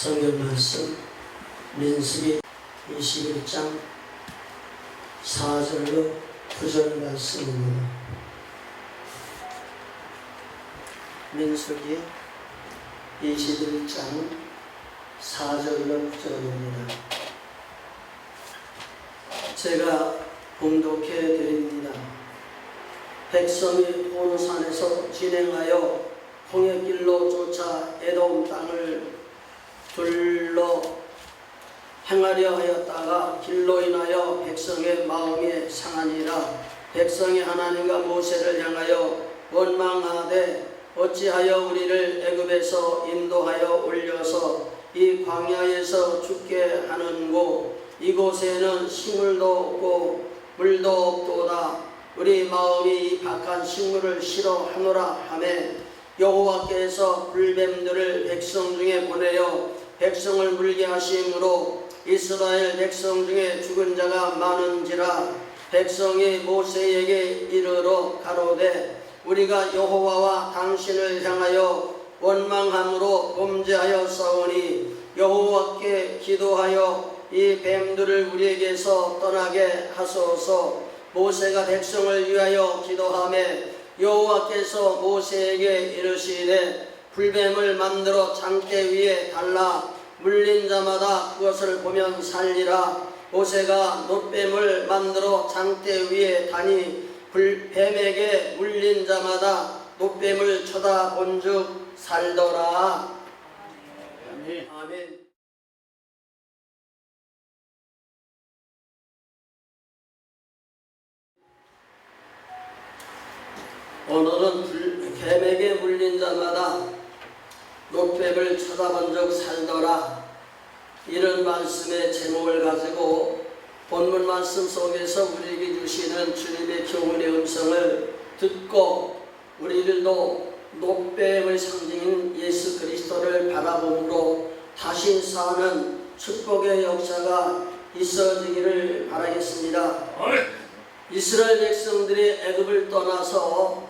성경 말씀 민수기 21장 4절로 9절 말씀입니다. 민수기 21장 4절로 9절입니다. 제가 봉독해 드립니다. 백성이 호르산에서 진행하여 홍해길로 쫓아 에돔 땅을 둘러 행하려 하였다가 길로 인하여 백성의 마음이 상하니라. 백성이 하나님과 모세를 향하여 원망하되 어찌하여 우리를 애굽에서 인도하여 올려서 이 광야에서 죽게 하는고 이곳에는 식물도 없고 물도 없도다. 우리 마음이 이 박한 식물을 싫어하노라 하매 여호와께서 불뱀들을 백성 중에 보내어 백성을 물게 하심으로 이스라엘 백성 중에 죽은 자가 많은지라. 백성이 모세에게 이르러 가로되 우리가 여호와와 당신을 향하여 원망함으로 범죄하였사오니 여호와께 기도하여 이 뱀들을 우리에게서 떠나게 하소서. 모세가 백성을 위하여 기도하매 여호와께서 모세에게 이르시되 불뱀을 만들어 장대 위에 달라 물린 자마다 그것을 보면 살리라. 모세가 놋뱀을 만들어 장대 위에 다니 뱀에게 물린 자마다 놋뱀을 쳐다본즉 살더라. 아멘. 아멘. 오늘은 뱀에게 물린 자마다 놋뱀을 쳐다본즉 살더라. 이런 말씀의 제목을 가지고 본문 말씀 속에서 우리에게 주시는 주님의 교훈의 음성을 듣고 우리들도 놋뱀의 상징인 예수 그리스도를 바라봄으로 다시 사는 축복의 역사가 있어지기를 바라겠습니다. 이스라엘 백성들이 애굽을 떠나서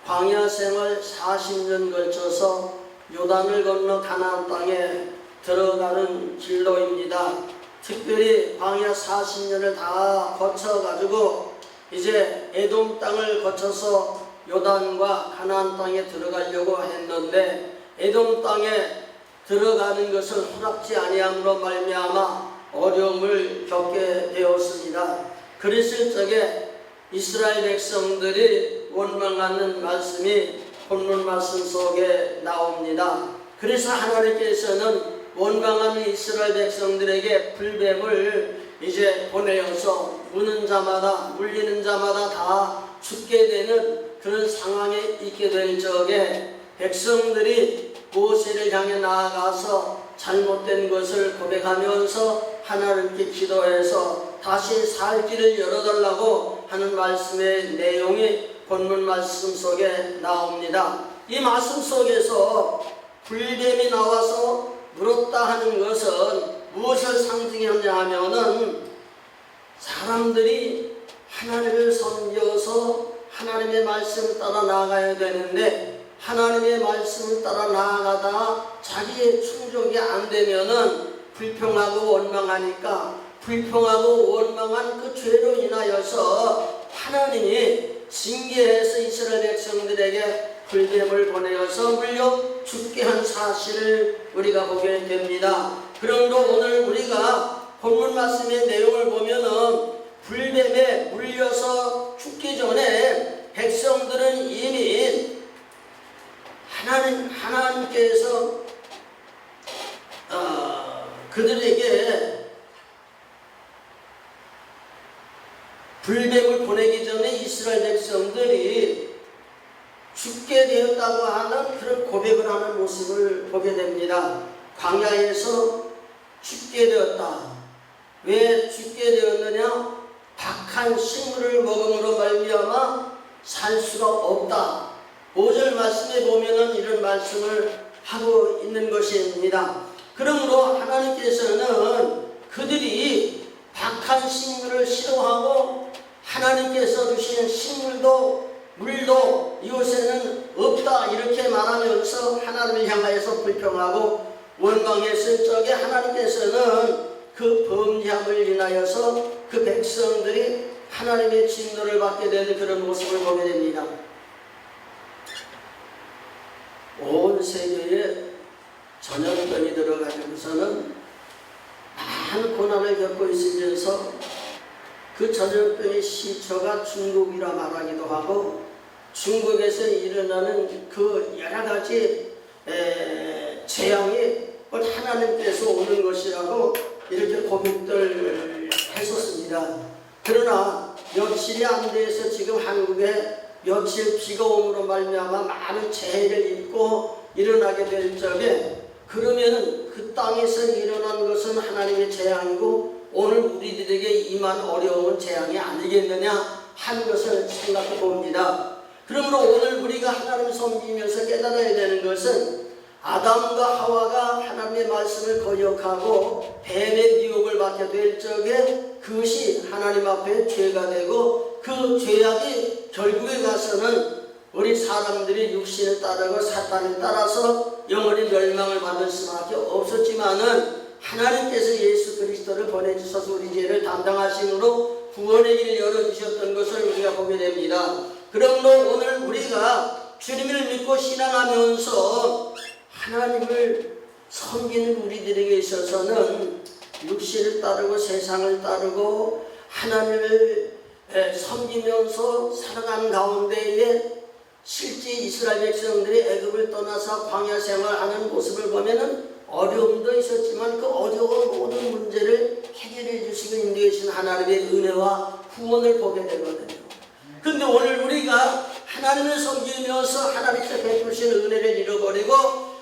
광야 생활 40년 걸쳐서 요단을 건너 가나안 땅에 들어가는 길로입니다. 특별히 광야 40년을 다 거쳐가지고 이제 에돔 땅을 거쳐서 요단과 가나안 땅에 들어가려고 했는데 에돔 땅에 들어가는 것을 허락지 아니함으로 말미암아 어려움을 겪게 되었습니다. 그랬을 적에 이스라엘 백성들이 원망하는 말씀이 본문 말씀 속에 나옵니다. 그래서 하나님께서는 원망하는 이스라엘 백성들에게 불뱀을 이제 보내어서 무는 자마다 물리는 자마다 다 죽게 되는 그런 상황에 있게 될 적에 백성들이 모세를 향해 나아가서 잘못된 것을 고백하면서 하나님께 기도해서 다시 살 길을 열어달라고 하는 말씀의 내용이 본문 말씀 속에 나옵니다. 이 말씀 속에서 불뱀이 나와서 물었다 하는 것은 무엇을 상징하냐 하면은 사람들이 하나님을 섬겨서 하나님의 말씀을 따라 나아가야 되는데 하나님의 말씀을 따라 나아가다 자기의 충족이 안 되면은 불평하고 원망하니까 불평하고 원망한 그 죄로 인하여서 하나님이 징계해서 이스라엘 백성들에게 불뱀을 보내어서 물려 죽게 한 사실을 우리가 보게 됩니다. 그러므로 오늘 우리가 본문 말씀의 내용을 보면은 불뱀에 물려서 죽기 전에 백성들은 이미 하나님께서 그들에게 불뱀을 보내기 전에 이스라엘 백성들이 죽게 되었다고 하는 그런 고백을 하는 모습을 보게 됩니다. 광야에서 죽게 되었다. 왜 죽게 되었느냐? 박한 식물을 먹음으로 말미암아 살 수가 없다. 5절 말씀에 보면은 이런 말씀을 하고 있는 것입니다. 그러므로 하나님께서는 그들이 박한 식물을 싫어하고 하나님께서 주신 식물도 물도 이곳에는 없다 이렇게 말하면서 하나님을 향하여서 불평하고 원망했을 적에 하나님께서는 그 범죄함을 인하여서 그 백성들이 하나님의 진노를 받게 되는 그런 모습을 보게 됩니다. 온 세계에 전염병이 들어가면서는 많은 고난을 겪고 있으면서 그 전염병의 시초가 중국이라 말하기도 하고, 중국에서 일어나는 그 여러 가지 재앙이 하나님께서 오는 것이라고 이렇게 고백들 했었습니다. 그러나 며칠이 안 돼서 지금 한국에 며칠 비가 오므로 말미암아 많은 재해를 입고 일어나게 될 적에, 그러면 그 땅에서 일어난 것은 하나님의 재앙이고 오늘 우리들에게 임한 어려움은 재앙이 아니겠느냐 하는 것을 생각해 봅니다. 그러므로 오늘 우리가 하나님을 섬기면서 깨달아야 되는 것은, 아담과 하와가 하나님의 말씀을 거역하고 뱀의 미혹을 받게 될 적에 그것이 하나님 앞에 죄가 되고, 그 죄악이 결국에 가서는 우리 사람들이 육신을 따르고 사탄을 따라서 영원히 멸망을 받을 수밖에 없었지만은, 하나님께서 예수 그리스도를 보내주셔서 우리 죄를 담당하심으로 구원의 길을 열어주셨던 것을 우리가 보게 됩니다. 그러므로 오늘 우리가 주님을 믿고 신앙하면서 하나님을 섬기는 우리들에게 있어서는 육신을 따르고 세상을 따르고 하나님을 섬기면서 살아가는 가운데에 실제 이스라엘 백성들이 애굽을 떠나서 광야 생활하는 모습을 보면은 어려움도 있었지만 그 어려운 모든 문제를 해결해 주시고 인도해 주신 하나님의 은혜와 구원을 보게 되거든요. 근데 오늘 우리가 하나님을 섬기면서 하나님께서 베푸신 은혜를 잃어버리고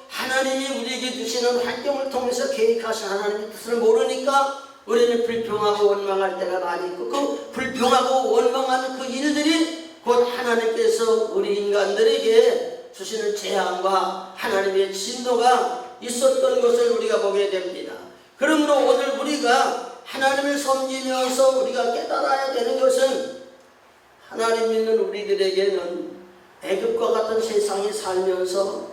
하나님이 우리에게 주시는 환경을 통해서 계획하신 하나님의 뜻을 모르니까 우리는 불평하고 원망할 때가 많이 있고, 그 불평하고 원망하는 그 일들이 곧 하나님께서 우리 인간들에게 주시는 재앙과 하나님의 진노가 있었던 것을 우리가 보게 됩니다. 그러므로 오늘 우리가 하나님을 섬기면서 우리가 깨달아야 되는 것은, 하나님 믿는 우리들에게는 애굽과 같은 세상에 살면서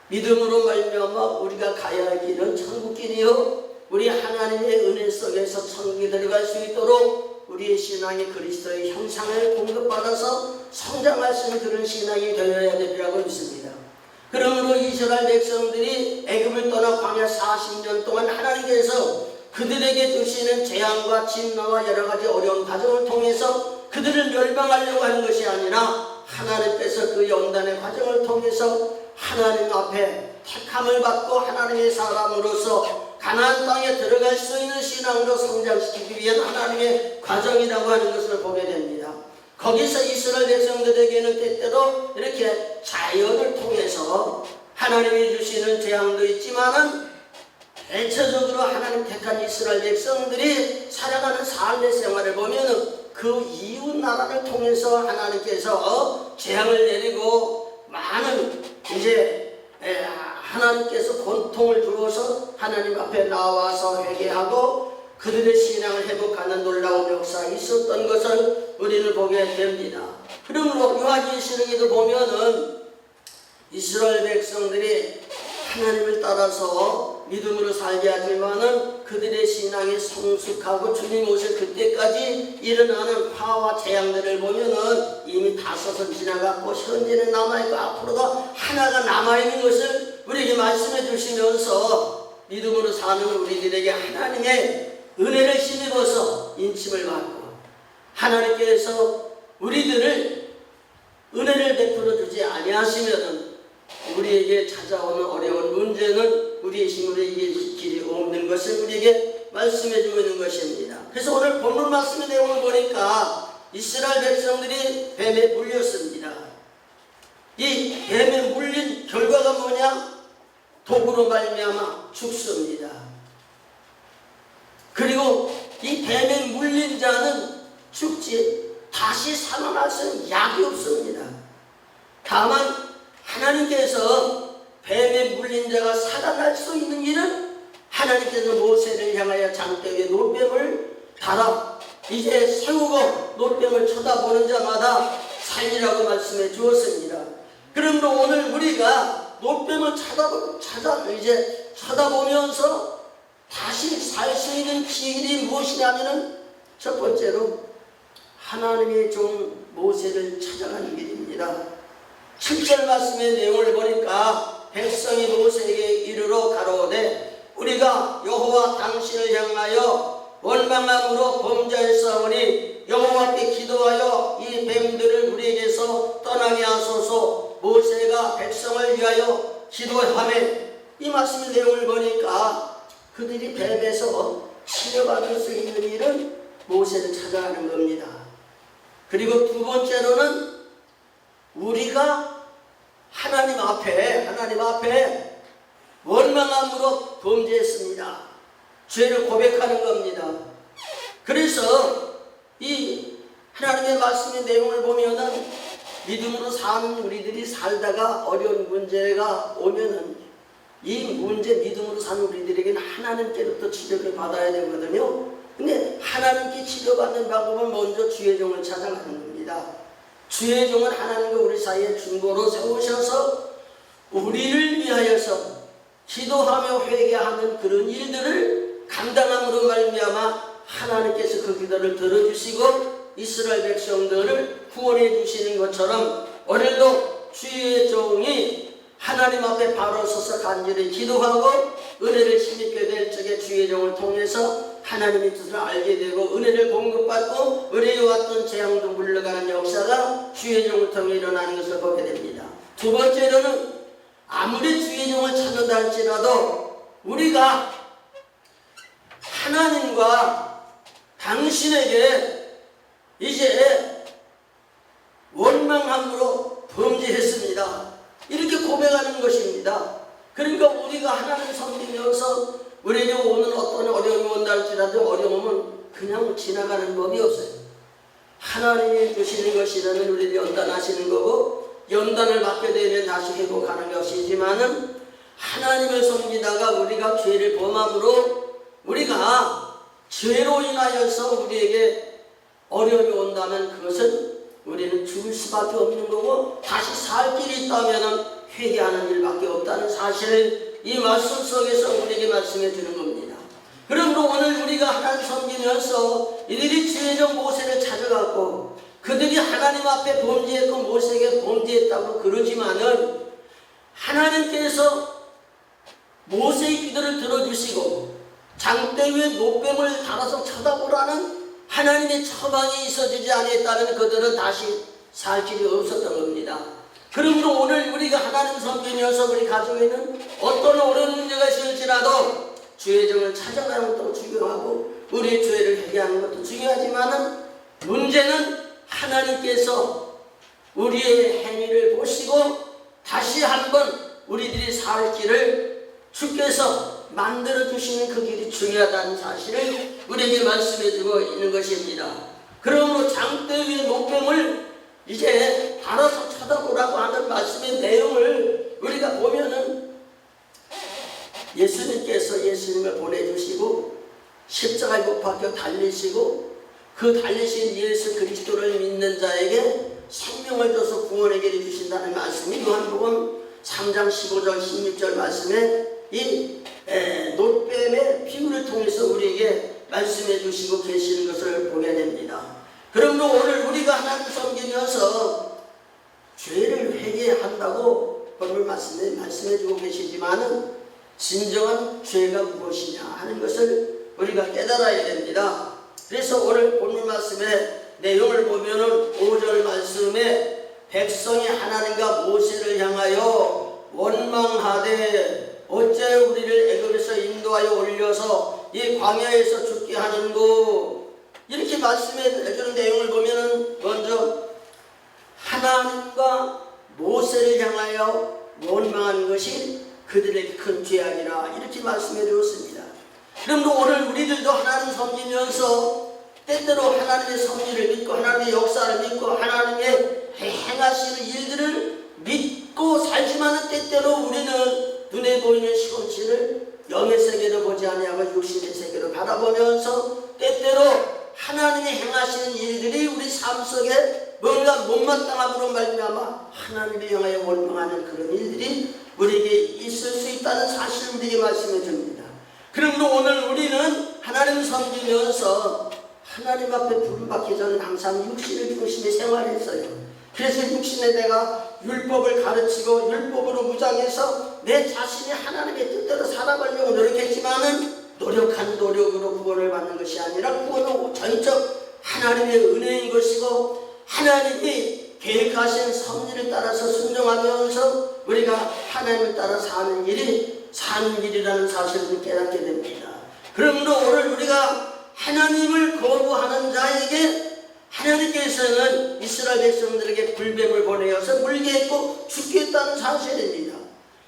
믿음으로 말미암아 우리가 가야 할 길은 천국길이요, 우리 하나님의 은혜 속에서 천국에 들어갈 수 있도록 우리의 신앙이 그리스도의 형상을 공급받아서 성장할 수 있는 그런 신앙이 되어야 되리라고 믿습니다. 그러므로 이스라엘 백성들이 애굽을 떠나 광야 40년 동안 하나님께서 그들에게 주시는 재앙과 진노와 여러 가지 어려운 과정을 통해서 그들을 멸망하려고 하는 것이 아니라, 하나님께서 그 연단의 과정을 통해서 하나님 앞에 택함을 받고 하나님의 사람으로서 가나안 땅에 들어갈 수 있는 신앙으로 성장시키기 위한 하나님의 과정이라고 하는 것을 보게 됩니다. 거기서 이스라엘 백성들에게는 때때로 이렇게 자연을 통해서 하나님이 주시는 재앙도 있지만은, 대체적으로 하나님 택한 이스라엘 백성들이 살아가는 삶의 생활을 보면은 그 이웃 나라를 통해서 하나님께서 재앙을 내리고 많은 하나님께서 고통을 주어서 하나님 앞에 나와서 회개하고 그들의 신앙을 회복하는 놀라운 역사가 있었던 것을 우리는 보게 됩니다. 그러므로 요한계시록에도 보면은 이스라엘 백성들이 하나님을 따라서 믿음으로 살게 하지만은 그들의 신앙이 성숙하고 주님 오실 그때까지 일어나는 화와 재앙들을 보면은 이미 5은 지나갔고 현재는 남아있고 앞으로도 하나가 남아있는 것을 우리에게 말씀해 주시면서 믿음으로 사는 우리들에게 하나님의 은혜를 힘입어서 인침을 받고 하나님께서 우리들을 은혜를 베풀어 주지 아니하시면은 우리에게 찾아오는 어려운 문제는 우리의 힘으로 이길 길이 없는 것을 우리에게 말씀해 주고 있는 것입니다. 그래서 오늘 본문 말씀의 내용을 보니까 이스라엘 백성들이 뱀에 물렸습니다. 이 뱀에 물린 결과가 뭐냐? 독으로 말미암아 죽습니다. 그리고 이 뱀에 물린 자는 죽지 다시 살아날 수 있는 약이 없습니다. 다만 하나님께서 뱀에 물린 자가 살아날 수 있는 일은 하나님께서 모세를 향하여 장대에 노뱀을 달아 이제 세우고 노뱀을 쳐다보는 자마다 살리라고 말씀해 주었습니다. 그러므로 오늘 우리가 노뱀을 쳐다보면서 다시 살 수 있는 길이 무엇이냐면은 첫 번째로 하나님의 종 모세를 찾아가는 길입니다. 7절 말씀의 내용을 보니까 백성이 모세에게 이르러 가로되 우리가 여호와 당신을 향하여 원망함으로 범죄하였사오니 여호와께 기도하여 이 뱀들을 우리에게서 떠나게 하소서. 모세가 백성을 위하여 기도하매 이 말씀의 내용을 보니까 그들이 뱀에서 치료받을 수 있는 일은 모세를 찾아가는 겁니다. 그리고 두 번째로는 우리가 하나님 앞에 원망함으로 범죄했습니다. 죄를 고백하는 겁니다. 그래서 이 하나님의 말씀의 내용을 보면은 믿음으로 사는 우리들이 살다가 어려운 문제가 오면은 이 문제 믿음으로 사는 우리들에게는 하나님께로부터 치료를 받아야 되거든요. 근데 하나님께 치료받는 방법은 먼저 주의 종을 찾아가는 겁니다. 주의 종은 하나님과 우리 사이에 중보로 세우셔서 우리를 위하여서 기도하며 회개하는 그런 일들을 감당함으로 말미암아 하나님께서 그 기도를 들어주시고 이스라엘 백성들을 구원해 주시는 것처럼 오늘도 주의 종이 하나님 앞에 바로 서서 간절히 기도하고 은혜를 힘입게 될 적에 주의 종을 통해서 하나님의 뜻을 알게 되고 은혜를 공급받고 은혜에 왔던 재앙도 물러가는 역사가 주의 종을 통해 일어나는 것을 보게 됩니다. 두 번째로는 아무리 주의 종을 찾는다 할지라도 우리가 하나님과 당신에게 이제 원망함으로 범죄했습니다. 이렇게 고백하는 것입니다. 그러니까 우리가 하나님 섬기면서 우리에게 오는 어떤 어려움이 온다 할지라도 어려움은 그냥 지나가는 법이 없어요. 하나님이 주시는 것이라면 우리를 연단하시는 거고 연단을 받게 되면 다시 회복하는 것이지만은 하나님을 섬기다가 우리가 죄를 범함으로 우리가 죄로 인하여서 우리에게 어려움이 온다면 그것은 우리는 죽을 수밖에 없는 거고 다시 살 길이 있다면 회개하는 일밖에 없다는 사실을 이 말씀 속에서 우리에게 말씀해 주는 겁니다. 그러므로 오늘 우리가 하나님 섬기면서 이들이 주의종 모세를 찾아갔고 그들이 하나님 앞에 범죄했고 모세에게 범죄했다고 그러지만은 하나님께서 모세의 기도를 들어주시고 장대 위에 노뱀을 달아서 쳐다보라는 하나님의 처방이 있어지지 않았다면 그들은 다시 살 길이 없었던 겁니다. 그러므로 오늘 우리가 하나님 섬기면서 우리 가정에는 어떤 어려운 문제가 있을지라도 주의 종을 찾아가는 것도 중요하고 우리의 죄를 회개하는 것도 중요하지만은 문제는 하나님께서 우리의 행위를 보시고 다시 한번 우리들이 살 길을 주께서 만들어 주시는 그 길이 중요하다는 사실을 우리에게 말씀해 주고 있는 것입니다. 그러므로 장대 위의 노뱀을 이제 알아서 쳐다보라고 하는 말씀의 내용을 우리가 보면은 예수님께서 예수님을 보내주시고 십자가에 못 박혀 달리시고 그 달리신 예수 그리스도를 믿는 자에게 생명을 줘서 구원의 길을 주신다는 말씀이 요한복음 3장 15절 16절 말씀에 이 노뱀의 비유를 통해서 우리에게 말씀해 주시고 계시는 것을 보게 됩니다. 그러므로 오늘 우리가 하나님 섬기면서 죄를 회개한다고 본문 말씀에 말씀해 주고 계시지만은 진정한 죄가 무엇이냐 하는 것을 우리가 깨달아야 됩니다. 그래서 오늘 본문 말씀의 내용을 보면은 5절 말씀에 백성이 하나님과 모세를 향하여 원망하되 어째 우리를 애굽에서 인도하여 올려서 이 광야에서 죽게 하는고 이렇게 말씀해 주는 내용을 보면은 먼저 하나님과 모세를 향하여 원망하는 것이 그들의 큰 죄악이라 이렇게 말씀해 주었습니다. 그러므로 오늘 우리들도 하나님 섬기면서 때때로 하나님의 섭리를 믿고 하나님의 역사를 믿고 하나님의 행하시는 일들을 믿고 살지만 때때로 우리는 눈에 보이는 시금치를 영의 세계로 보지 아니하고 육신의 세계로 바라보면서 때때로 하나님이 행하시는 일들이 우리 삶 속에 뭔가 못마땅함으로 말미암아 하나님을 향하여 원망하는 그런 일들이 우리에게 있을 수 있다는 사실을 우리에게 말씀해 줍니다. 그러므로 오늘 우리는 하나님을 섬기면서 하나님 앞에 부름받기 전에 항상 육신을 중심에 생활했어요. 그래서 육신에 내가 율법을 가르치고 율법으로 무장해서 내 자신이 하나님의 뜻대로 살아가려고 노력했지만은 노력한 노력으로 구원을 받는 것이 아니라 구원은 전적 하나님의 은혜인 것이고 하나님이 계획하신 섭리를 따라서 순종하면서 우리가 하나님을 따라 사는 일이라는 사실을 깨닫게 됩니다. 그러므로 오늘 우리가 하나님을 거부하는 자에게 하나님께서는 이스라엘 백성들에게 불뱀을 보내어서 물게 했고 죽게 했다는 사실입니다.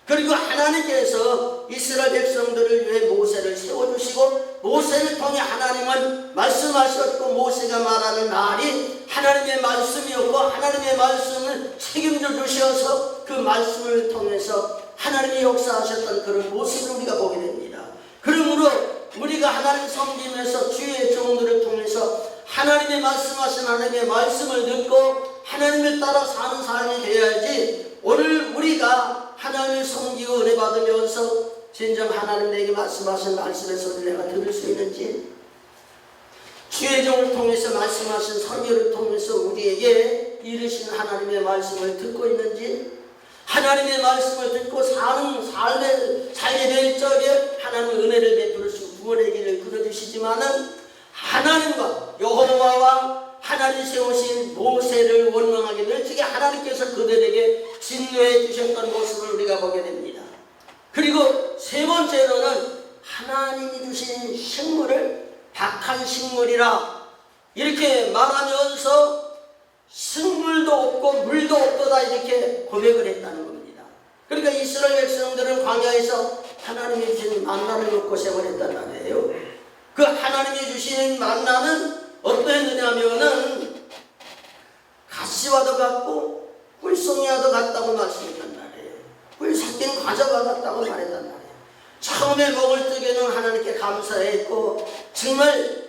그리고 하나님께서 이스라엘 백성들을 위해 모세를 세워주시고 모세를 통해 하나님은 말씀하셨고 모세가 말하는 말이 하나님의 말씀이었고 하나님의 말씀을 책임져 주셔서 그 말씀을 통해서 하나님이 역사하셨던 그런 모습을 우리가 보게 됩니다. 그러므로 우리가 하나님 섬기면서 주의 종들을 통해서 하나님의 말씀하신 하나님의 말씀을 듣고 하나님을 따라 사는 삶이 되어야지 오늘 우리가 하나님을 섬기고 은혜 받으면서 진정 하나님 내게 말씀하신 말씀의 소리를 내가 들을 수 있는지 주의 종을 통해서 말씀하신 설교를 통해서 우리에게 이르신 하나님의 말씀을 듣고 있는지 하나님의 말씀을 듣고 살게 될 적에 하나님의 은혜를 베풀으시고 구원의 길을 끌어주시지만은 하나님과 여호와와 하나님 세우신 모세를 원망하게 될 적에 하나님께서 그들에게 진노해 주셨던 모습을 우리가 보게 됩니다. 그리고 세 번째로는 하나님이 주신 식물을 박한 식물이라 이렇게 말하면서 식물도 없고 물도 없도다 이렇게 고백을 했다는 겁니다. 그러니까 이스라엘 백성들은 광야에서 하나님이 주신 만나를 먹고 생활했단 말이에요. 그 하나님이 주신 만나는 어떠했느냐면은 가시와도 같고 꿀송이와도 같다고 말씀했단 말이에요. 꿀 섞인 과자와 같다고 말했단 말이에요. 처음에 먹을 적에는 하나님께 감사했고 정말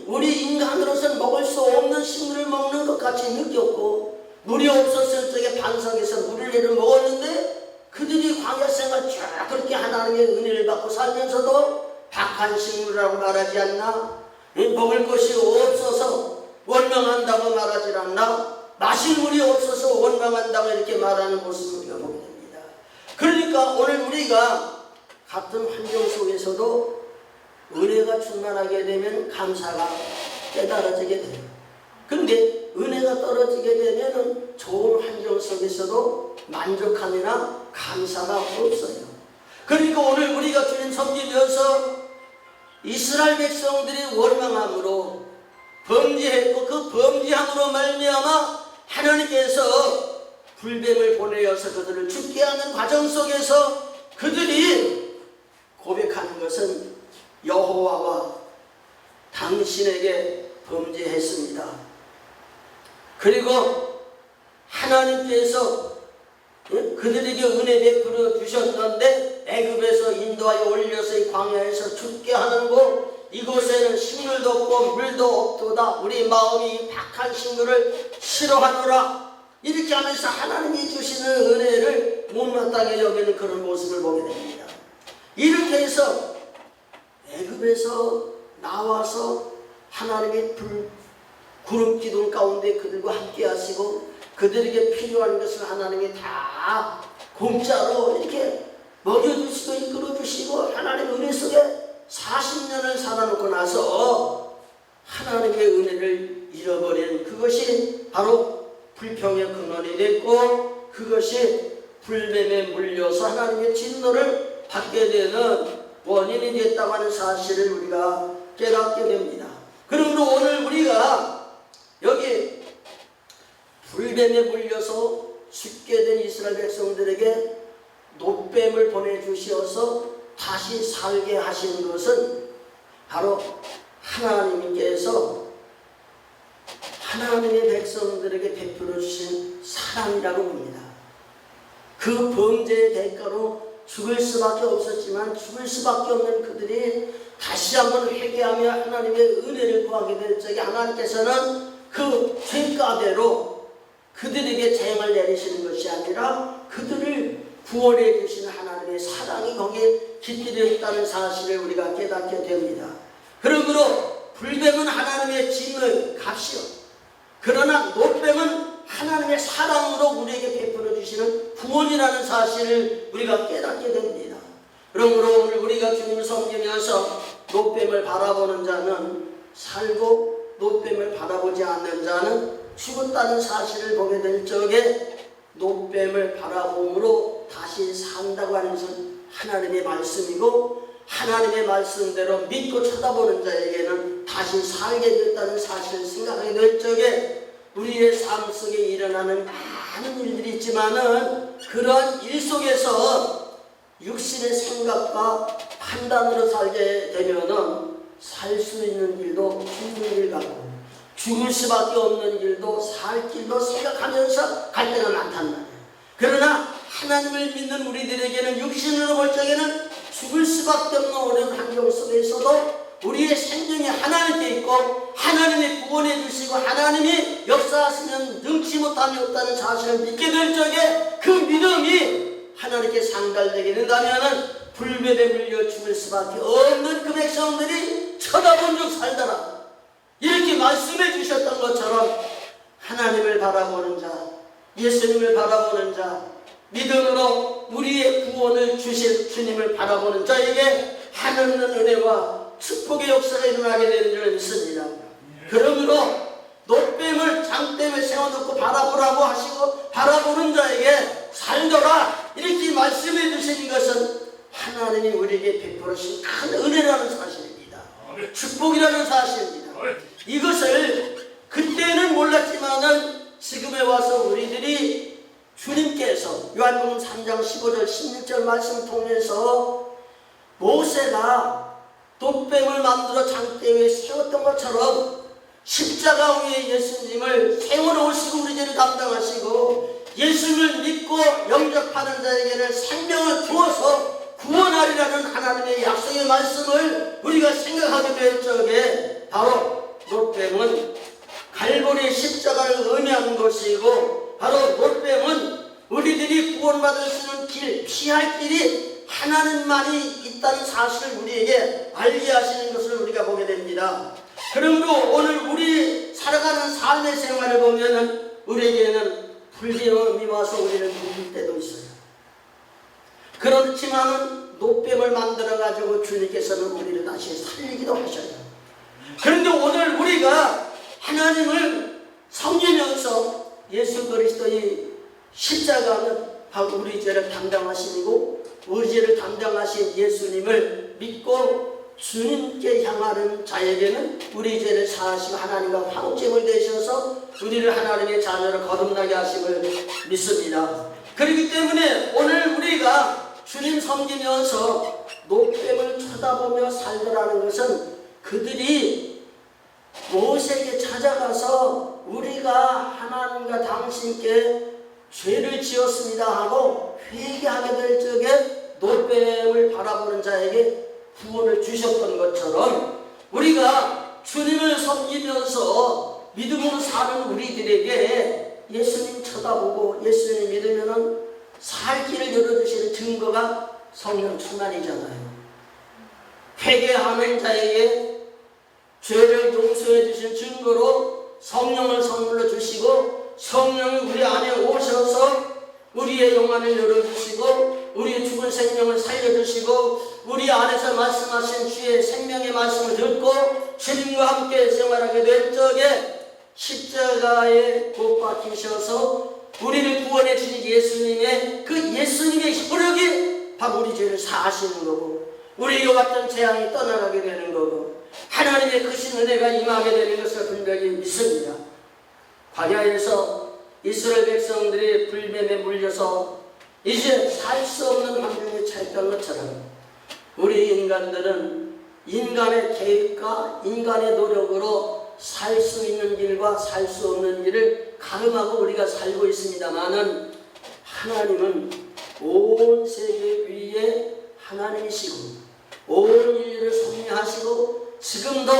우리 인간으로서는 먹을 수 없는 식물을 먹는 것 같이 느꼈고 물이 없었을 적에 반석에서 물을 내려 먹었는데 그들이 광야 생활 쭉 그렇게 하나님의 은혜를 받고 살면서도 박한 식물이라고 말하지 않나? 먹을 것이 없어서 원망한다고 말하지 않나? 마실 물이 없어서 원망한다고 이렇게 말하는 모습을 우리가 보게 됩니다. 그러니까 오늘 우리가 같은 환경 속에서도 은혜가 충만하게 되면 감사가 깨달아지게 돼요. 그런데 은혜가 떨어지게 되면 좋은 환경 속에서도 만족함이나 감사가 없어요. 그러니까 오늘 우리가 주님 섬기면서 이스라엘 백성들이 원망함으로 범죄했고 그 범죄함으로 말미암아 하나님께서 불뱀을 보내어서 그들을 죽게 하는 과정 속에서 그들이 고백하는 것은 여호와와 당신에게 범죄했습니다. 그리고 하나님께서 그들에게 은혜 베풀어 주셨는데 애굽에서 인도하여 올려서 이 광야에서 죽게 하는 곳 이곳에는 식물도 없고 물도 없도다. 우리 마음이 박한 식물을 싫어하노라. 이렇게 하면서 하나님이 주시는 은혜를 못마땅히 여기는 그런 모습을 보게 됩니다. 이렇게 해서 애굽에서 나와서 하나님의 구름 기둥 가운데 그들과 함께 하시고 그들에게 필요한 것을 하나님이 다 공짜로 이렇게 먹여주시고 이끌어주시고 하나님의 은혜 속에 40년을 살아놓고 나서 하나님의 은혜를 잃어버린 그것이 바로 불평의 근원이 됐고 그것이 불뱀에 물려서 하나님의 진노를 받게 되는 원인이 됐다고 하는 사실을 우리가 깨닫게 됩니다. 그러므로 오늘 우리가 여기 불뱀에 물려서 죽게 된 이스라엘 백성들에게 놋뱀을 보내주셔서 다시 살게 하신 것은 바로 하나님께서 하나님의 백성들에게 베풀어 주신 사랑이라고 봅니다. 그 범죄의 대가로 죽을 수밖에 없었지만 죽을 수밖에 없는 그들이 다시 한번 회개하며 하나님의 은혜를 구하게 될 적에 하나님께서는 그 죄가대로 그들에게 재앙을 내리시는 것이 아니라 그들을 구원해 주시는 하나님의 사랑이 거기에 깊이 되어 있다는 사실을 우리가 깨닫게 됩니다. 그러므로 불뱀은 하나님의 진노의 값이요, 그러나 노뱀은 하나님의 사랑으로 우리에게 베풀어 주시는 구원이라는 사실을 우리가 깨닫게 됩니다. 그러므로 오늘 우리가 주님을 섬기면서 노뱀을 바라보는 자는 살고 노뱀을 바라보지 않는 자는 죽었다는 사실을 보게 될 적에 노뱀을 바라봄으로 다시 산다고 하는 것은 하나님의 말씀이고, 하나님의 말씀대로 믿고 쳐다보는 자에게는 다시 살게 됐다는 사실을 생각하게 될 적에 우리의 삶 속에 일어나는 많은 일들이 있지만은 그러한 일 속에서 육신의 생각과 판단으로 살게 되면은 살 수 있는 길도 죽는 길 같고 죽을 수밖에 없는 길도 살 길도 생각하면서 갈 때가 많단 말이에요. 그러나 하나님을 믿는 우리들에게는 육신으로 볼 적에는 죽을 수밖에 없는 어려운 환경 속에서도 우리의 생명이 하나님께 있고 하나님이 구원해 주시고 하나님이 역사하시면 능치 못함이 없다는 사실을 믿게 될 적에 그 믿음이 하나님께 상달되게 된다면 불뱀에 물려 죽을 수밖에 없는 그 백성들이 쳐다본 적 살더라, 이렇게 말씀해 주셨던 것처럼 하나님을 바라보는 자, 예수님을 바라보는 자, 믿음으로 우리의 구원을 주실 주님을 바라보는 자에게 하늘은 은혜와 축복의 역사가 일어나게 되는 줄 믿습니다. 그러므로 노뱀을 장대에 세워놓고 바라보라고 하시고 바라보는 자에게 살더라, 이렇게 말씀해 주신 것은 하나님이 우리에게 베풀어 주신 큰 은혜라는 사실입니다. 축복이라는 사실입니다. 이것을 그때는 몰랐지만은 지금에 와서 우리들이 주님께서 요한복음 3장 15절 16절 말씀을 통해서 모세가 노뱀을 만들어 장대 위에 세웠던 것처럼 십자가 위에 예수님을 세워놓으시고 우리 죄를 담당하시고 예수님을 믿고 영접하는 자에게는 생명을 주어서 구원하리라는 하나님의 약속의 말씀을 우리가 생각하게 될 적에 바로 노뱀은 갈보리 십자가를 의미하는 것이고, 바로 노뱀은 우리들이 구원받을 수 있는 길, 피할 길이 하나님만이 있다는 사실을 우리에게 알게 하시는 것을 우리가 보게 됩니다. 그러므로 오늘 우리 살아가는 삶의 생활을 보면은 우리에게는 불뱀이 와서 우리를 누릴 때도 있어요. 그렇지만은 노뱀을 만들어 가지고 주님께서는 우리를 다시 살리기도 하셔요. 그런데 오늘 우리가 하나님을 섬기면서 예수 그리스도의 십자가는 바로 우리 죄를 담당하시고 우리 죄를 담당하신 예수님을 믿고 주님께 향하는 자에게는 우리 죄를 사하시고 하나님과 화목제물 되셔서 우리를 하나님의 자녀로 거듭나게 하심을 믿습니다. 그렇기 때문에 오늘 우리가 주님 섬기면서 노뱀을 쳐다보며 살더라는 것은 그들이 모세에게 찾아가서 우리가 하나님과 당신께 죄를 지었습니다 하고 회개하게 될 적에 노뱀을 바라보는 자에게 구원을 주셨던 것처럼 우리가 주님을 섬기면서 믿음으로 사는 우리들에게 예수님 쳐다보고 예수님 믿으면은 살 길을 열어주시는 증거가 성령 충만이잖아요. 회개하는 자에게 죄를 용서해 주신 증거로 성령을 선물로 주시고 성령이 우리 안에 오셔서 우리의 영안을 열어주시고 우리의 죽은 생명을 살려주시고 우리 안에서 말씀하신 주의 생명의 말씀을 듣고 주님과 함께 생활하게 될 적에 십자가에 못 박히셔서 우리를 구원해 주신 예수님의 그 예수님의 혈육이 바로 우리 죄를 사하시는 거고 우리에게 왔던 재앙이 떠나가게 되는 거고 하나님의 크신 은혜가 임하게 되는 것을 분명히 믿습니다. 광야에서 이스라엘 백성들이 불뱀에 물려서 이제 살 수 없는 환경에 처했던 것처럼 우리 인간들은 인간의 계획과 인간의 노력으로 살 수 있는 길과 살 수 없는 길을 가름하고 우리가 살고 있습니다마는 하나님은 온 세계 위에 하나님이시고 온 인류를 섭리하시고 지금도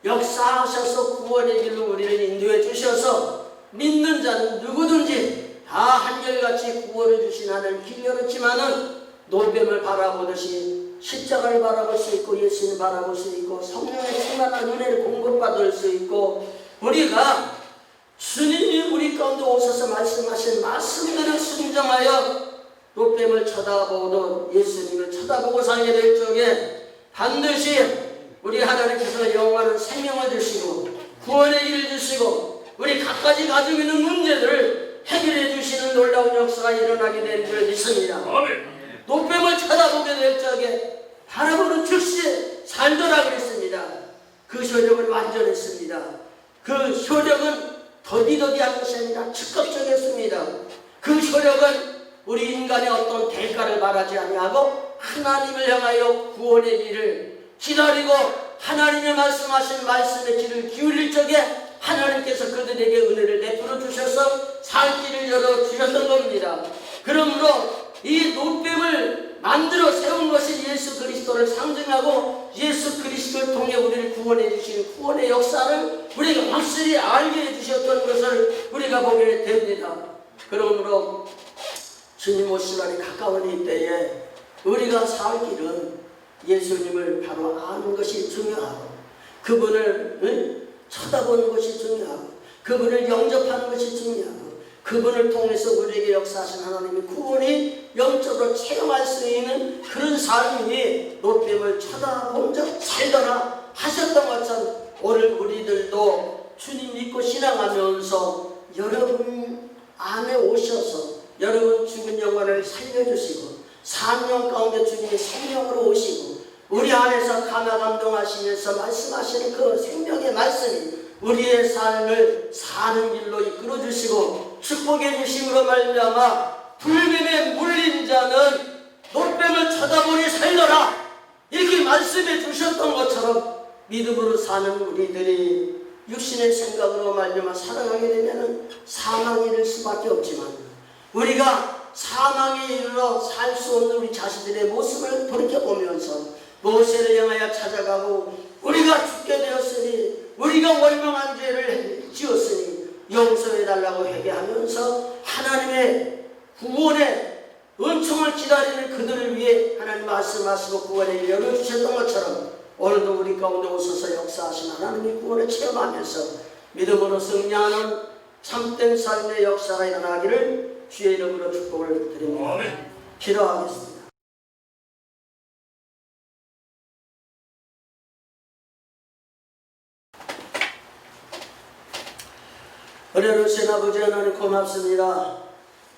역사하셔서 구원의 길로 우리를 인도해 주셔서 믿는 자는 누구든지 다 한결같이 구원해 주신 하나님 길 열었지만은 노뱀을 바라보듯이 십자가를 바라볼 수 있고 예수님을 바라볼 수 있고 성령의 충만한 은혜를 공급받을 수 있고 우리가 주님이 우리 가운데 오셔서 말씀하신 말씀대로 순종하여 노뱀을 쳐다보듯 예수님을 쳐다보고 살게 될 적에 반드시 우리 하나님께서 영원한 생명을 주시고 구원의 길을 주시고 우리 각가지 가지고 있는 문제들을 해결해 주시는 놀라운 역사가 일어나게 될 줄 믿습니다. 노뱀을 쳐다보게 될 적에 바라보는 즉시 살더라 그랬습니다. 그 효력을 완전했습니다. 그 효력은 더디더디한 것이 아니라 즉각적이었습니다. 그 효력은 우리 인간의 어떤 대가를 바라지 아니하고 하나님을 향하여 구원의 길을 기다리고 하나님의 말씀하신 말씀의 길을 기울일 적에 하나님께서 그들에게 은혜를 베풀어 주셔서 살 길을 열어 주셨던 겁니다. 그러므로 이 노뱀을 만들어 세운 것이 예수 그리스도를 상징하고 예수 그리스도를 통해 우리를 구원해 주시는 구원의 역사를 우리가 확실히 알게 해주셨던 것을 우리가 보게 됩니다. 그러므로 주님 오실 날이 가까운 이때에 우리가 살 길은 예수님을 바로 아는 것이 중요하고 그분을 쳐다보는 것이 중요하고 그분을 영접하는 것이 중요하고 그분을 통해서 우리에게 역사하신 하나님의 구원이 영적으로 체험할 수 있는 그런 삶이 노뱀을 쳐다본 적 살더라 하셨던 것처럼 오늘 우리들도 주님 믿고 신앙하면서 여러분 안에 오셔서 여러분 죽은 영혼을 살려주시고 산영 가운데 주님의 생명으로 오시고 우리 안에서 감화감동하시면서 말씀하시는 그 생명의 말씀이 우리의 삶을 사는 길로 이끌어 주시고 축복해 주심으로 말미암아 불뱀에 물린 자는 노뱀을 쳐다보니 살더라 이렇게 말씀해 주셨던 것처럼 믿음으로 사는 우리들이 육신의 생각으로 말미암아 살아가게 되면 사망에 이를 수밖에 없지만 우리가 사망에 이르러 살 수 없는 우리 자신들의 모습을 돌이켜보면서 모세를 향하여 찾아가고 우리가 죽게 되었으니 우리가 원망한 죄를 지었으니 용서해달라고 회개하면서 하나님의 구원의 은총을 기다리는 그들을 위해 하나님 말씀하시고 구원의 열어주셨던 것처럼 오늘도 우리 가운데 오셔서 역사하신 하나님의 구원을 체험하면서 믿음으로 승리하는 참된 삶의 역사가 일어나기를 주의 이름으로 축복을 드립니다. 기도하겠습니다. 은혜로우신 아버지 하나님 고맙습니다.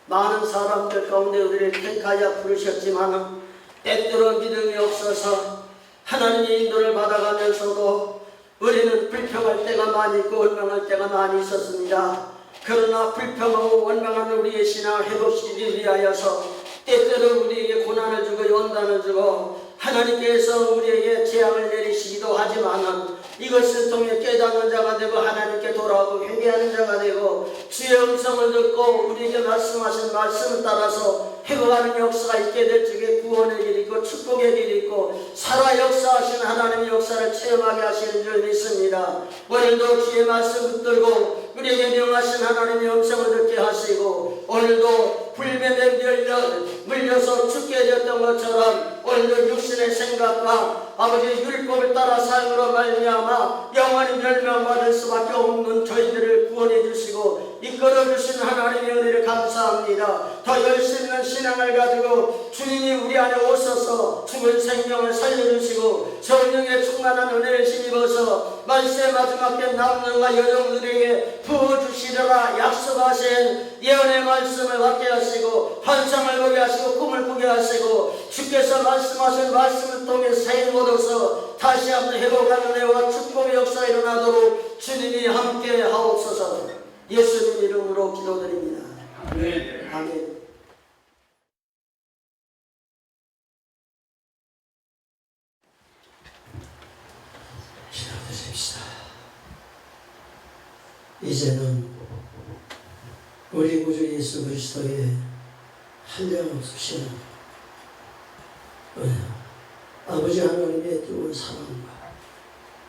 많은 사람들 가운데 우리를 택하여 부르셨지만 때때로 믿음이 없어서 하나님의 인도를 받아가면서도 우리는 불평할 때가 많이 있고 원망할 때가 많이 있었습니다. 그러나 불평하고 원망하는 우리의 신앙을 회복시키기 위하여서 때때로 우리에게 고난을 주고 연단을 주고 하나님께서 우리에게 재앙을 내리시기도 하지만 이것을 통해 깨닫는 자가 되고 하나님께 돌아오고 회개하는 자가 되고 주의 음성을 듣고 우리에게 말씀하신 말씀을 따라서 회복하는 역사가 있게 될 적에 구원의 길이 있고 축복의 길이 있고 살아 역사하신 하나님의 역사를 체험하게 하시는 줄 믿습니다. 오늘도 주의 말씀 붙들고 우리에게 명하신 하나님의 음성을 듣게 하시고 오늘도 불뱀에 물려서 죽게 되었던 것처럼 오늘도 육신의 생각과 아버지의 율법을 따라 삶으로 말미암아 영원히 멸망받을 수밖에 없는 저희들을 구원해 주시고 이끌어 주신 하나님의 은혜를 감사합니다. 더 열심 있는 신앙을 가지고 주님이 우리 안에 오셔서 죽은 생명을 살려주시고 성령의 충만한 은혜를 힘입어서 말세 마지막 때 남는과 여종들에게 부어주시리라 약속하신 예언의 말씀을 받게 하시고 환상을 보게 하시고 꿈을 꾸게 하시고 주께서 말씀하신 말씀을 통해 생을 얻어서 다시 한번 회복하는 은혜와 축복의 역사가 일어나도록 주님이 함께 하옵소서. 예수님 이름으로 기도드립니다. 아멘. 아멘. 기도드립시다. 이제는 우리 구주 예수 그리스도의 한량없으신 아버지 하나님의 뜨거운 사랑과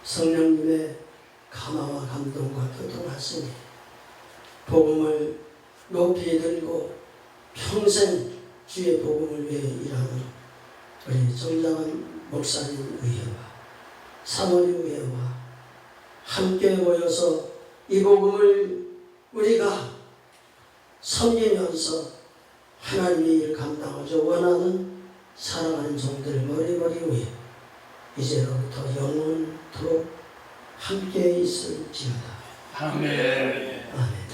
성령님의 감화와 감동과 교통하시니 복음을 높이 들고 평생 주의 복음을 위해 일하는 우리 정장한 목사님 의회와 사모님 의회와 함께 모여서 이 복음을 우리가 섬기면서 하나님의 일 감당하자 원하는 사랑하는 종들 머리머리 위에 이제로부터 영원토록 함께 있을지어다. 아멘. 아멘.